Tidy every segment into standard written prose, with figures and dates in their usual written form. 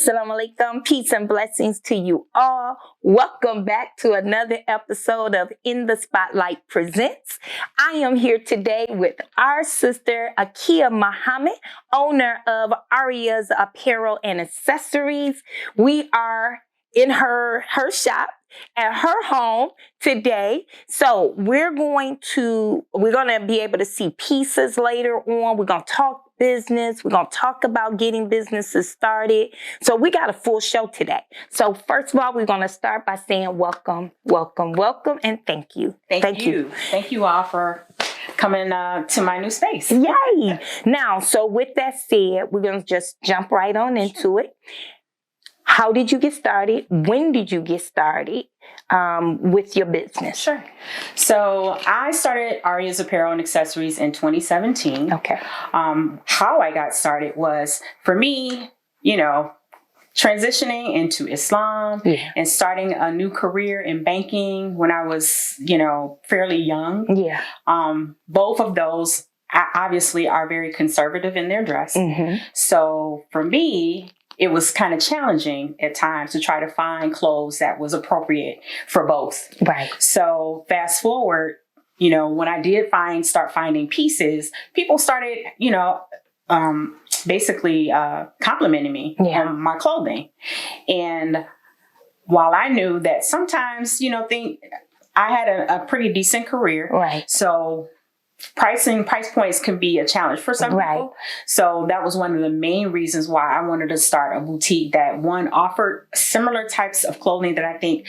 Assalamu alaikum. Peace and blessings to you all. Welcome back to another episode of In the Spotlight Presents. I am here today with our sister, Ariya Muhammad, owner of Ariya's Apparel and Accessories. We are in her shop at her home today. So we're going to be able to see pieces later on. We're going to talk business. We're going to talk about getting businesses started. So we got a full show today. So first of all, we're going to start by saying welcome, welcome, welcome, and thank you. Thank you. Thank you all for coming to my new space. Yay. Now, so with that said, we're going to just jump right on into it. How did you get started? When did you get started with your business? Sure. So I started Ariya's Apparel and Accessories in 2017. Okay. How I got started was, for me, transitioning into Islam and starting a new career in banking when I was, fairly young. Yeah. Both of those obviously are very conservative in their dress. Mm-hmm. So for me, it was kind of challenging at times to try to find clothes that was appropriate for both. Right. So fast forward, when I did start finding pieces, people started, basically complimenting me on my clothing. And while I knew that sometimes, I had a pretty decent career. Right. So price points can be a challenge for some people. So that was one of the main reasons why I wanted to start a boutique that offered similar types of clothing that I think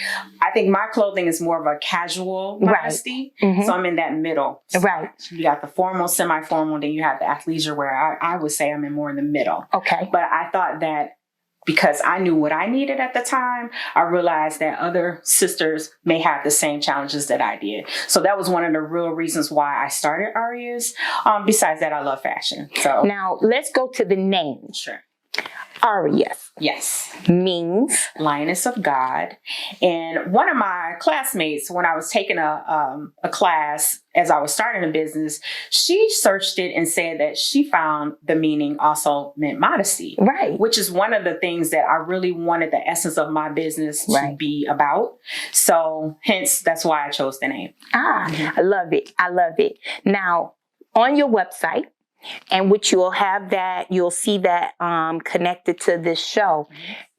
my clothing is more of a casual modesty. Mm-hmm. So I'm in that middle. So right. You got the formal, semi-formal, then you have the athleisure wear. I would say I'm more in the middle. Okay. But I thought that because I knew what I needed at the time, I realized that other sisters may have the same challenges that I did. So that was one of the real reasons why I started Ariya's. Besides that, I love fashion. So now let's go to the name. Sure. Ariya. Yes. Means Lioness of God. And one of my classmates, when I was taking a class as I was starting a business, she searched it and said that she found the meaning also meant modesty. Right. Which is one of the things that I really wanted the essence of my business to be about. So hence, that's why I chose the name. I love it. I love it. Now, on your website, and which you'll see that connected to this show.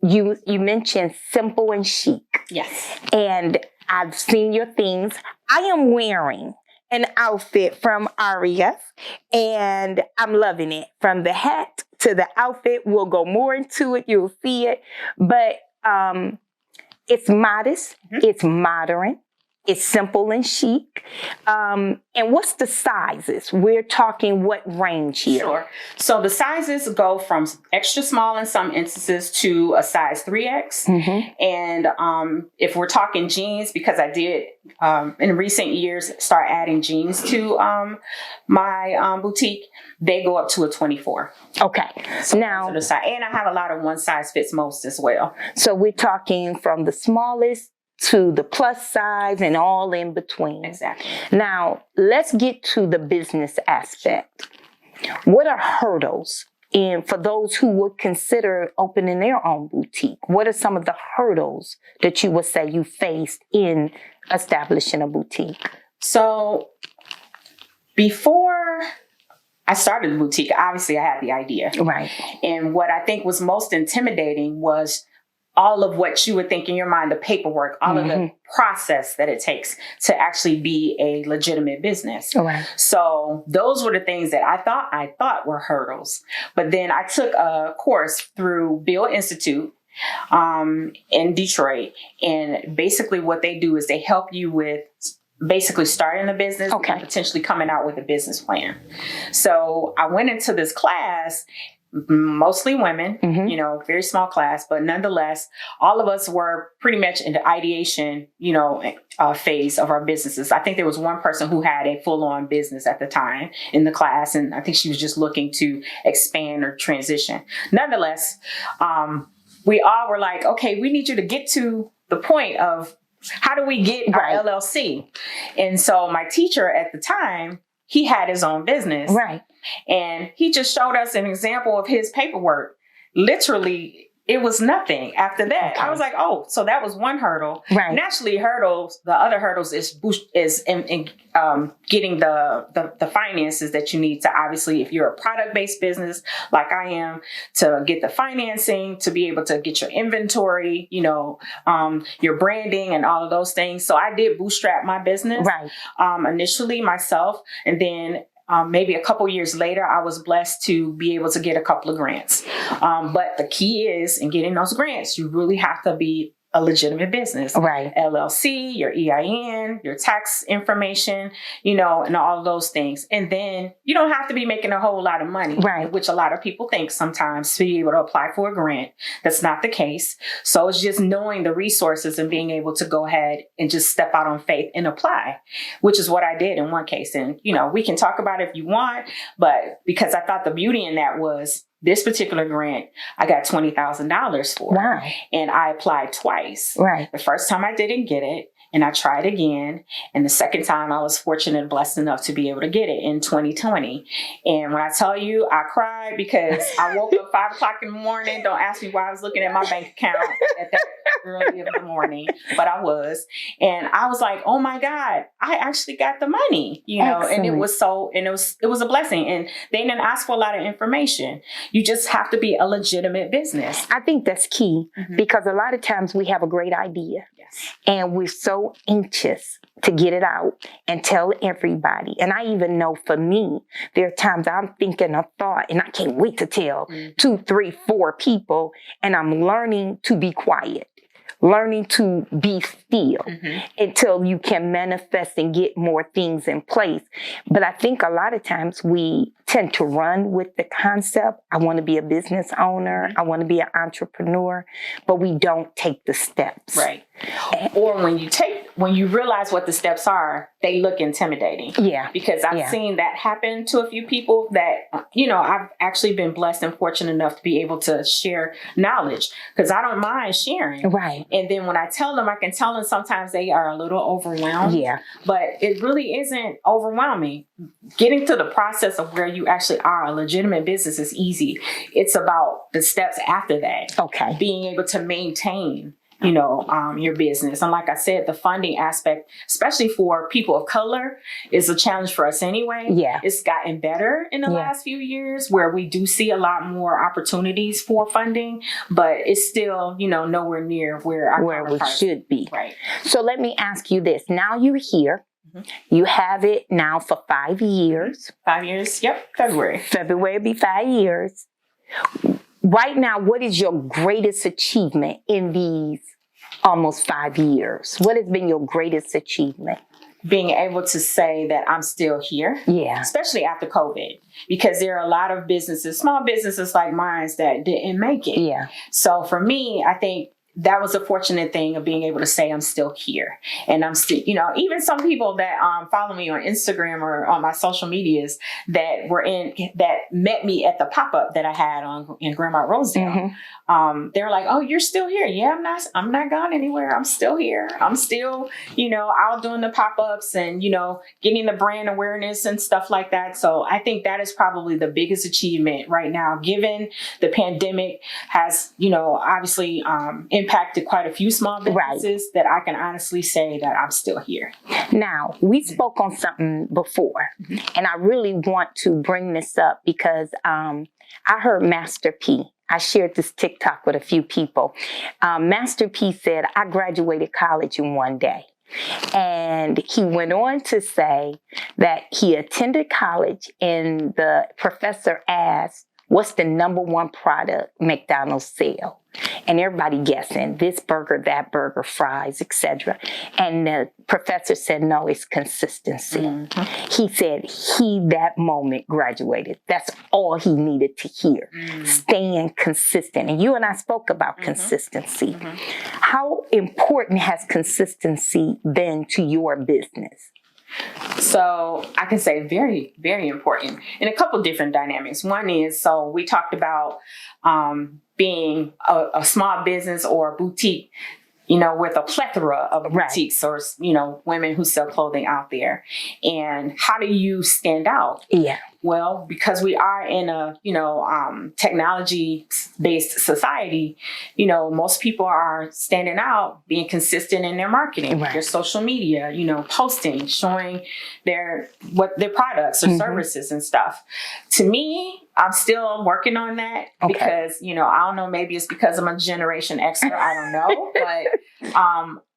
You mentioned simple and chic. Yes. And I've seen your things. I am wearing an outfit from Ariya, and I'm loving it. From the hat to the outfit, we'll go more into it. You'll see it. But it's modest. Mm-hmm. It's modern. It's simple and chic. And what's the sizes? We're talking what range here? Sure. So the sizes go from extra small in some instances to a size 3X. Mm-hmm. And if we're talking jeans, because I did in recent years start adding jeans to my boutique, they go up to a 24. Okay. So now, the size, and I have a lot of one size fits most as well. So we're talking from the smallest to the plus size and all in between. Exactly. Now, let's get to the business aspect. What are hurdles? And for those who would consider opening their own boutique, what are some of the hurdles that you would say you faced in establishing a boutique? So before I started the boutique, obviously I had the idea. Right. And what I think was most intimidating was all of what you would think in your mind, the paperwork, all of the process that it takes to actually be a legitimate business. Right. So those were the things that I thought were hurdles. But then I took a course through Bill Institute in Detroit. And basically what they do is they help you with basically starting a business and potentially coming out with a business plan. So I went into this class, mostly women, very small class, but nonetheless, all of us were pretty much in the ideation, phase of our businesses. I think there was one person who had a full-on business at the time in the class, and I think she was just looking to expand or transition. Nonetheless, we all were like, okay, we need you to get to the point of how do we get our LLC? And so my teacher at the time, he had his own business. Right. And he just showed us an example of his paperwork. Literally, it was nothing. After that, Okay. I was like, oh, so that was one hurdle. Right. Naturally, the other hurdles is in getting the finances that you need to, obviously, if you're a product-based business like I am, to get the financing, to be able to get your inventory, your branding and all of those things. So I did bootstrap my business initially myself. And then maybe a couple years later, I was blessed to be able to get a couple of grants. But the key is in getting those grants, you really have to be a legitimate business, right? LLC, your EIN, your tax information, and all of those things. And then you don't have to be making a whole lot of money, right? Which a lot of people think sometimes to be able to apply for a grant. That's not the case. So it's just knowing the resources and being able to go ahead and just step out on faith and apply, which is what I did in one case. And, we can talk about it if you want, but because I thought the beauty in that was this particular grant, I got $20,000 for. Wow. And I applied twice. Right. The first time I didn't get it, and I tried again. And the second time I was fortunate and blessed enough to be able to get it in 2020. And when I tell you, I cried because I woke up 5 o'clock in the morning. Don't ask me why I was looking at my bank account at that early in the morning, but I was. And I was like, oh my God, I actually got the money, Excellent. And it was a blessing. And they didn't ask for a lot of information. You just have to be a legitimate business. I think that's key because a lot of times we have a great idea. And we're so anxious to get it out and tell everybody. And I even know for me, there are times I'm thinking a thought and I can't wait to tell 2, 3, 4 people. And I'm learning to be quiet, learning to be still until you can manifest and get more things in place. But I think a lot of times we tend to run with the concept. I want to be a business owner. I want to be an entrepreneur, but we don't take the steps. Right. Or when you realize what the steps are, they look intimidating. Yeah. Because I've seen that happen to a few people that, I've actually been blessed and fortunate enough to be able to share knowledge because I don't mind sharing. Right. And then when I tell them, I can tell them sometimes they are a little overwhelmed. Yeah. But it really isn't overwhelming. Getting to the process of where you actually are a legitimate business is easy. It's about the steps after that. Okay. Being able to maintain your business. And like I said, the funding aspect, especially for people of color, is a challenge for us anyway. Yeah. It's gotten better in the last few years where we do see a lot more opportunities for funding, but it's still, nowhere near where we should be. Right. So let me ask you this. Now you're here. You have it now for 5 years. 5 years. Yep. February will be 5 years. Right now, what is your greatest achievement in these almost 5 years? What has been your greatest achievement? Being able to say that I'm still here. Yeah. Especially after COVID, because there are a lot of businesses, small businesses like mine, that didn't make it. Yeah. So for me, I think that was a fortunate thing of being able to say I'm still here. And I'm still, even some people that follow me on Instagram or on my social medias that met me at the pop-up that I had in Grandma Rosedale. They're like, oh, you're still here. Yeah, I'm not gone anywhere. I'm still here. I'm still, out doing the pop-ups and, getting the brand awareness and stuff like that. So I think that is probably the biggest achievement right now, given the pandemic has, obviously impacted quite a few small businesses that I can honestly say that I'm still here. Now, we spoke on something before, and I really want to bring this up because I heard Master P. I shared this TikTok with a few people. Master P said, I graduated college in one day. And he went on to say that he attended college and the professor asked, what's the number one product McDonald's sell? And everybody guessing, this burger, that burger, fries, etc. And the professor said, no, it's consistency. He said that moment graduated. That's all he needed to hear. Staying consistent. And you and I spoke about consistency. How important has consistency been to your business? So I can say very, very important in a couple different dynamics. One is, so we talked about being a small business or a boutique. with a plethora of Right. boutiques or, women who sell clothing out there. And how do you stand out? Yeah. Well, because we are in a, technology-based society, most people are standing out, being consistent in their marketing, Right. their social media, posting, showing their products or services and stuff. To me, I'm still working on that because, I don't know, maybe it's because I'm a Generation Xer, I don't know, but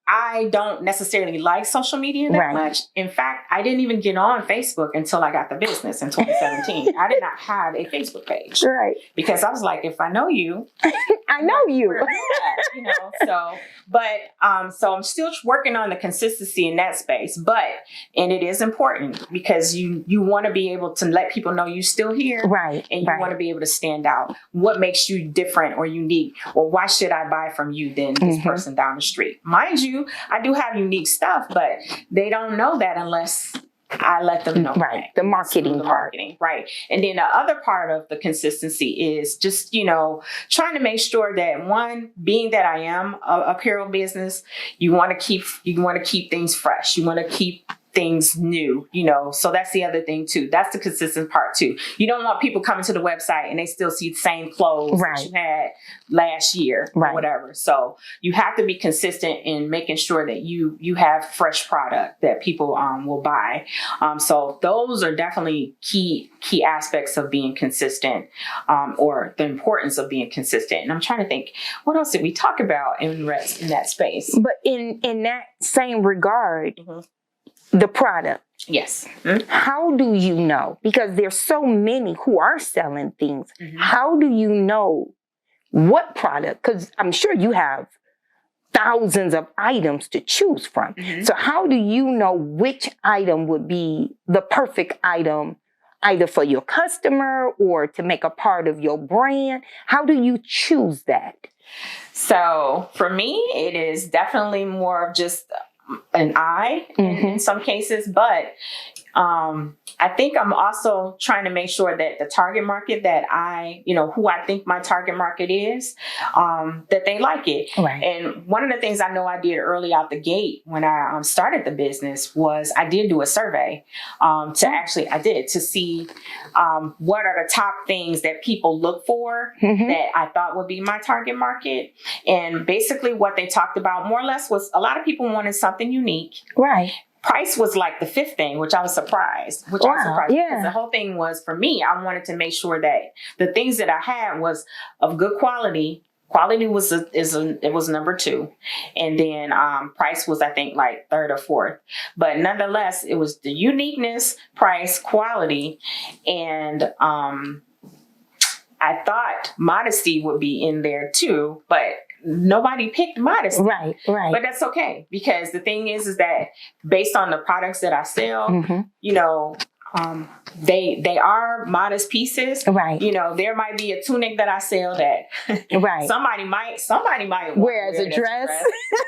I don't necessarily like social media that much. In fact, I didn't even get on Facebook until I got the business in 2017. I did not have a Facebook page. Right. Because I was like, if I know you, I know you. where are you at? So I'm still working on the consistency in that space, and it is important because you want to be able to let people know you're still here. Right. And you want to be able to stand out. What makes you different or unique, or why should I buy from you than this person down the street? Mind you, I do have unique stuff, but they don't know that unless I let them know. Right. The marketing part. Right. And then the other part of the consistency is just, trying to make sure that, one, being that I am a apparel business, you want to keep things fresh. You want to keep things new, so that's the other thing too. That's the consistent part too. You don't want people coming to the website and they still see the same clothes that you had last year or whatever. So you have to be consistent in making sure that you have fresh product that people will buy. So those are definitely key aspects of being consistent, or the importance of being consistent. And I'm trying to think, what else did we talk about in that space? But in that same regard, the product. Yes. How do you know? Because there's so many who are selling things. How do you know what product? Because I'm sure you have thousands of items to choose from. So how do you know which item would be the perfect item, either for your customer or to make a part of your brand? How do you choose that? So for me, it is definitely more of just an eye in some cases, but I think I'm also trying to make sure that the target market that who I think my target market is, that they like it. Right. And one of the things I know I did early out the gate when I started the business was I did do a survey to see what are the top things that people look for that I thought would be my target market. And basically what they talked about more or less was a lot of people wanted something unique. Right. Price was like the fifth thing, which I was surprised. Because the whole thing was, for me, I wanted to make sure that the things that I had was of good quality. Quality was it was number two, and then price was, I think, like third or fourth. But nonetheless, it was the uniqueness, price, quality, and I thought modesty would be in there too, but nobody picked modesty. Right. But that's okay, because the thing is that based on the products that I sell, they are modest pieces. Right. There might be a tunic that I sell that somebody might wear as a dress.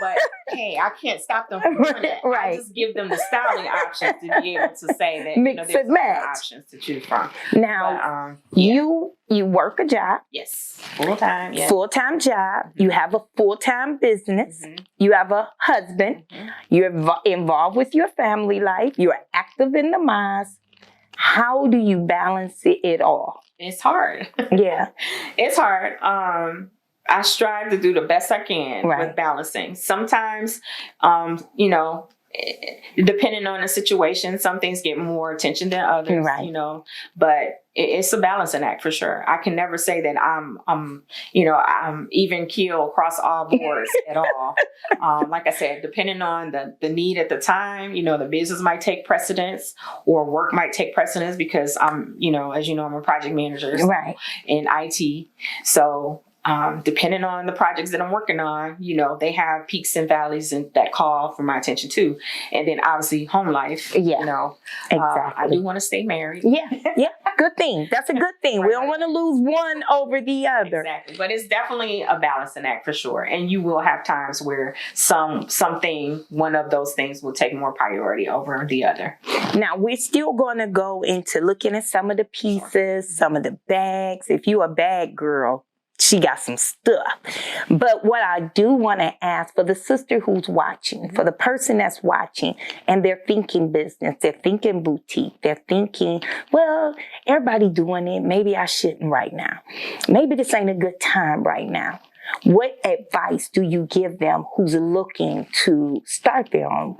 But hey, I can't stop them from doing that. I just give them the styling options to be able to say that mix there's and match options to choose from. Now, you work a job. Yes. Full-time. Yeah. Full-time job. You have a full-time business. You have a husband. You're involved with your family life. You're active in the mosque. How do you balance it all? It's hard. Yeah. It's hard. I strive to do the best I can with balancing. Sometimes, depending on the situation, some things get more attention than others, but it's a balancing act for sure. I can never say that I'm even keel across all boards at all. Like I said, depending on the need at the time, the business might take precedence or work might take precedence because I'm, as you know, I'm a project manager in IT. So depending on the projects that I'm working on, they have peaks and valleys and that call for my attention too. And then obviously home life, exactly. I do want to stay married. Yeah. Good thing. That's a good thing. We don't want to lose one over the other. Exactly. But it's definitely a balancing act for sure. And you will have times where one of those things will take more priority over the other. Now, we're still going to go into looking at some of the pieces, some of the bags. If you're a bag girl, she got some stuff. But what I do want to ask for the sister who's watching, for the person that's watching, and they're thinking business, they're thinking boutique, they're thinking, well, everybody doing it. Maybe I shouldn't right now. Maybe this ain't a good time right now. What advice do you give them who's looking to start their own?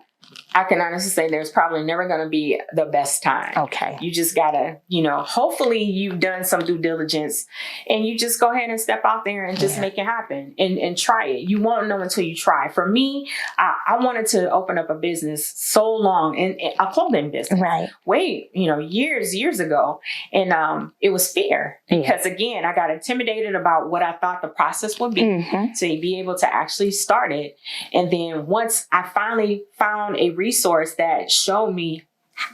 I can honestly say there's probably never going to be the best time. Okay. You just got to, hopefully you've done some due diligence and you just go ahead and step out there and just make it happen and try it. You won't know until you try. For me, I wanted to open up a business so long, and a clothing business. Right. Years ago. And it was fear because, again, I got intimidated about what I thought the process would be to be able to actually start it. And then once I finally found a resource that showed me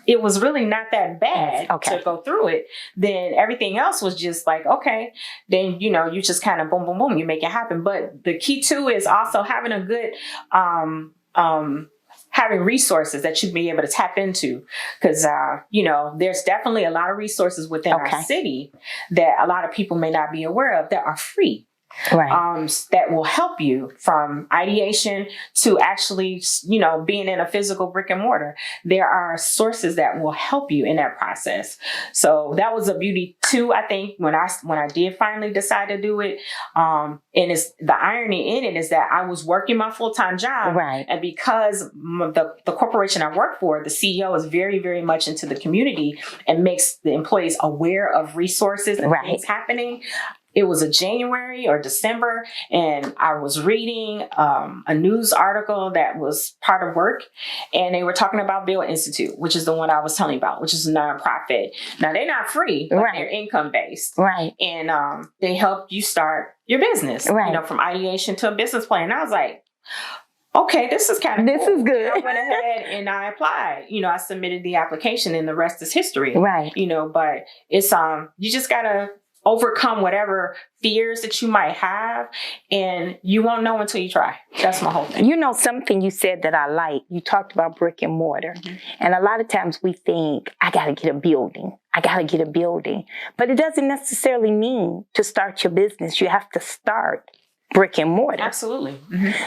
it was really not that bad to go through it, then everything else was just like, okay, then, you just kind of boom, boom, boom, you make it happen. But the key too is also having a good, having resources that you'd be able to tap into. Because, there's definitely a lot of resources within our city that a lot of people may not be aware of that are free. Right. That will help you from ideation to actually, being in a physical brick and mortar. There are sources that will help you in that process. So that was a beauty too, I think, when I did finally decide to do it. And it's the irony in it is that I was working my full-time job. Right. And because the corporation I work for, the CEO is very, very much into the community and makes the employees aware of resources and things happening. It was a January or December, and I was reading a news article that was part of work, and they were talking about Bill Institute, which is the one I was telling you about, which is a nonprofit. Now, they're not free, but they're income-based. Right. And they help you start your business, from ideation to a business plan. And I was like, okay, this is kind of cool. This is good. I went ahead and I applied. I submitted the application, and the rest is history. Right. But it's you just gotta overcome whatever fears that you might have, and you won't know until you try. That's my whole thing. Something you said that I like, you talked about brick and mortar. And a lot of times we think, I got to get a building. But it doesn't necessarily mean to start your business. You have to start brick and mortar. Absolutely.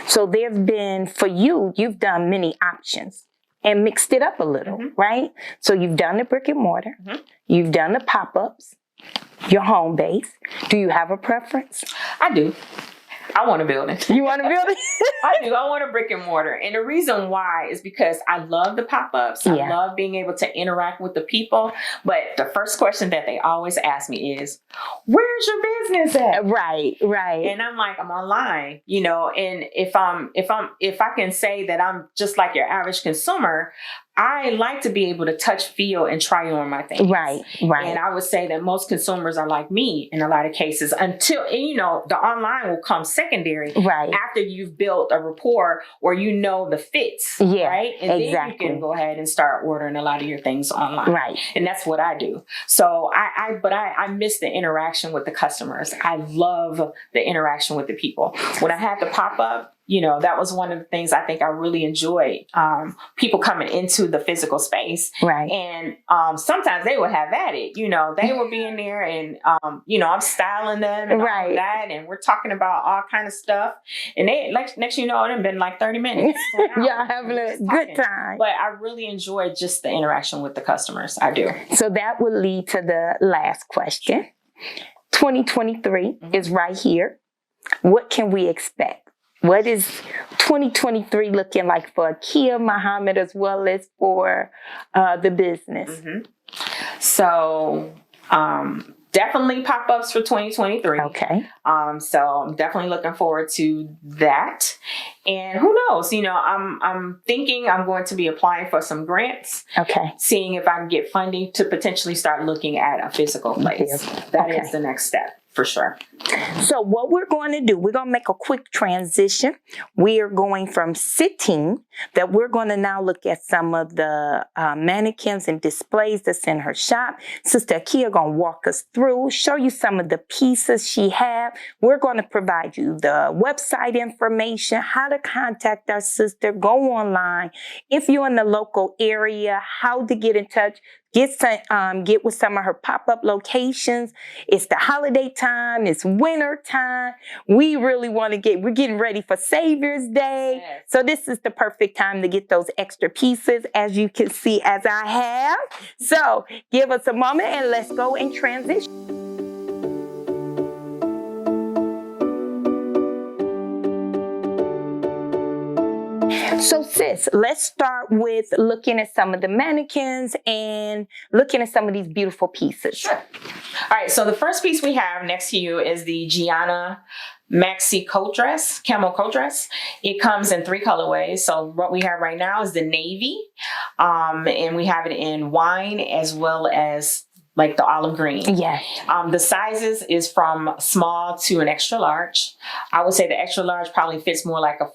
So there's been, for you, you've done many options and mixed it up a little, right? So you've done the brick and mortar. You've done the pop-ups. Your home base. Do you have a preference? I do. I want a building. You want a building? I do. I want a brick and mortar. And the reason why is because I love the pop-ups. I love being able to interact with the people. But the first question that they always ask me is, where's your business at? Right. And I'm like, I'm online, and if I can say that I'm just like your average consumer, I like to be able to touch, feel, and try on my things. Right. And I would say that most consumers are like me in a lot of cases until, the online will come secondary after you've built a rapport or the fits, right? And then you can go ahead and start ordering a lot of your things online. Right. And that's what I do. So I miss the interaction with the customers. I love the interaction with the people. When I had the pop-up, that was one of the things I think I really enjoyed. People coming into the physical space. Right. And sometimes they would have at it. They would be in there and, I'm styling them and all that. And we're talking about all kind of stuff. And next you know, it had been like 30 minutes. Y'all having a good time. But I really enjoyed just the interaction with the customers. I do. So that would lead to the last question. 2023 is right here. What can we expect? What is 2023 looking like for Akia Muhammad as well as for the business? So definitely pop-ups for 2023. Okay. So I'm definitely looking forward to that. And who knows, I'm thinking I'm going to be applying for some grants. Okay. Seeing if I can get funding to potentially start looking at a physical place. That is the next step. For sure. So what we're going to do, we're going to make a quick transition. We are going from sitting that we're going to now look at some of the mannequins and displays that's in her shop. Sister Akia going to walk us through, show you some of the pieces she have. We're going to provide you the website information, how to contact our sister, go online. If you're in the local area, how to get in touch. get with some of her pop-up locations. It's the holiday time. It's winter time. We really want to we're getting ready for Savior's Day. Yes. So this is the perfect time to get those extra pieces, as you can see, as I have. So give us a moment and let's go and transition. So sis, let's start with looking at some of the mannequins and looking at some of these beautiful pieces. Sure. All right, so the first piece we have next to you is the Gianna Maxi coat dress, camo coat dress. It comes in 3 colorways. So what we have right now is the navy, and we have it in wine as well as like the olive green. Yeah. The sizes is from small to an extra large. I would say the extra large probably fits more like a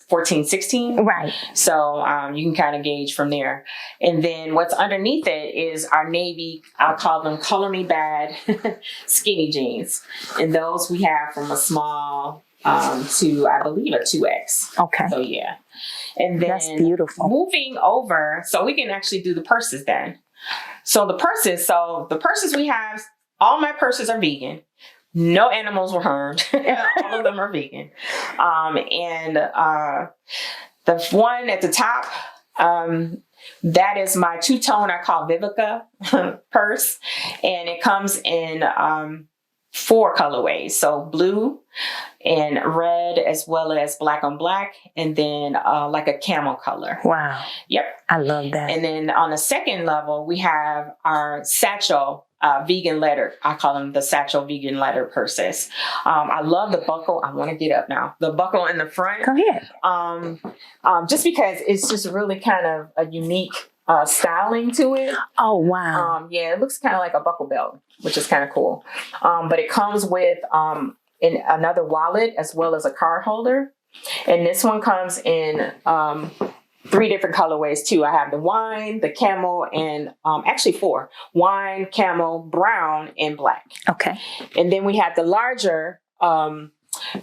14, 16. Right. So you can kind of gauge from there. And then what's underneath it is our navy, I'll call them color me bad skinny jeans. And those we have from a small to, I believe, a 2X. Okay. So yeah. And then that's beautiful. Moving over, so we can actually do the purses then. So the purses we have, all my purses are vegan. No animals were harmed. All of them are vegan. And the one at the top, that is my 2-tone, I call Vivica purse. And it comes in 4 colorways. So blue and red, as well as black on black, and then like a camel color. Wow. Yep. I love that. And then on the second level, we have our satchel vegan leather. I call them the satchel vegan leather purses. I love the buckle. I want to get up now. The buckle in the front. Go ahead. Just because it's just really kind of a unique styling to it. Oh, wow. Yeah, it looks kind of like a buckle belt, which is kind of cool. But it comes with in another wallet as well as a card holder. And this one comes in 3 different colorways too. I have the wine, the camel, and actually 4. Wine, camel, brown, and black. Okay. And then we have the larger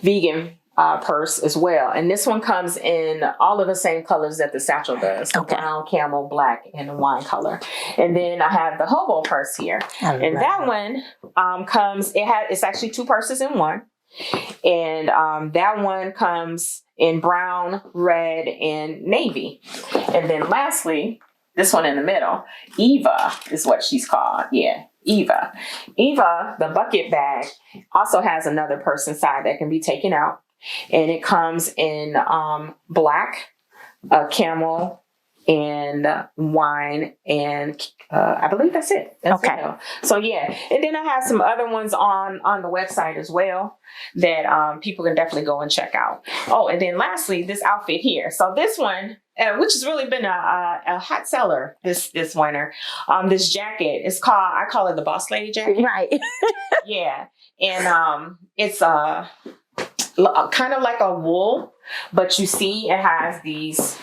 vegan purse as well. And this one comes in all of the same colors that the satchel does. The brown, camel, black, and the wine color. And then I have the hobo purse here. And that one comes, it's actually 2 purses in one. And that one comes in brown, red, and navy. And then lastly, this one in the middle, Eva is what she's called. Yeah, Eva. Eva, the bucket bag, also has another purse inside that can be taken out. And it comes in black, camel, and wine, and I believe that's it. That's okay. It. So yeah, and then I have some other ones on the website as well that people can definitely go and check out. Oh, and then lastly, this outfit here. So this one, which has really been a hot seller this winter. This jacket is I call it the boss lady jacket. Right. Yeah, and it's kind of like a wool, but you see it has these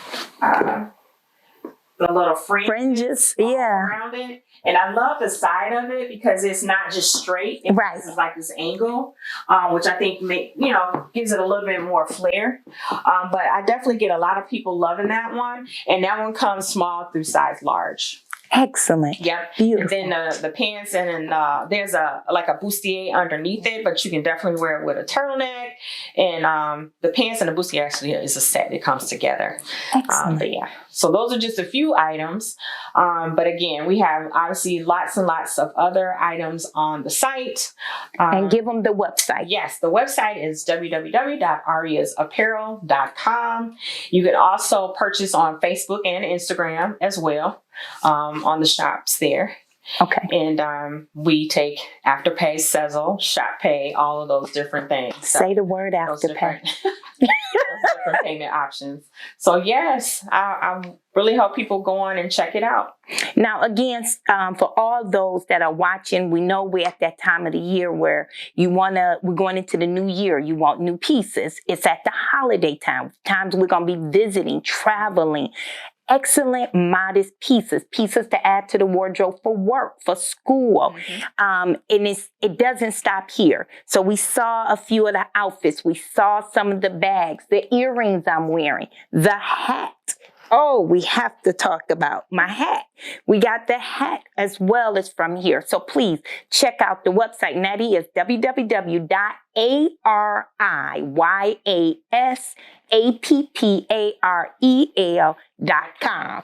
the little fringes around it. And I love the side of it because it's not just straight. It's like this angle, which I think gives it a little bit more flair. But I definitely get a lot of people loving that one. And that one comes small through size large. Excellent. Yep. Beautiful. And then the pants, and then there's a bustier underneath it, but you can definitely wear it with a turtleneck. And the pants and the bustier actually is a set. It comes together. Excellent. But yeah, so those are just a few items. But again, we have obviously lots and lots of other items on the site. And give them the website. Yes, the website is www.ariasapparel.com. You can also purchase on Facebook and Instagram as well. On the shops there. Okay. And we take Afterpay, Sezzle, Shop Pay, all of those different things. Say the word Afterpay. Different payment options. So yes, I really hope people go on and check it out. Now, again, for all those that are watching, we know we're at that time of the year where we're going into the new year. You want new pieces. It's at the holiday time. Times we're going to be visiting, traveling. Excellent, modest pieces to add to the wardrobe for work, for school. Mm-hmm. And it doesn't stop here. So we saw a few of the outfits. We saw some of the bags, the earrings I'm wearing, the hat. Oh, we have to talk about my hat. We got the hat as well as from here. So please check out the website. And that is www.ariyasapparel.com.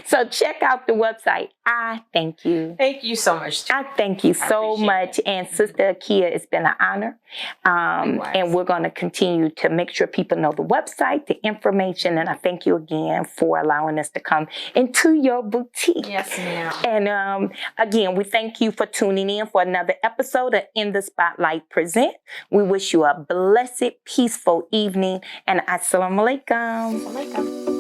So check out the website. I thank you. Thank you so much. I thank you so much. And Sister Akia, it's been an honor. And we're going to continue to make sure people know the website, the information. And I thank you again for allowing us to come into your boutique. Yes, ma'am. And again, we thank you for tuning in for another episode of In the Spotlight Present. We wish you a blessed, peaceful evening. And assalamu alaikum.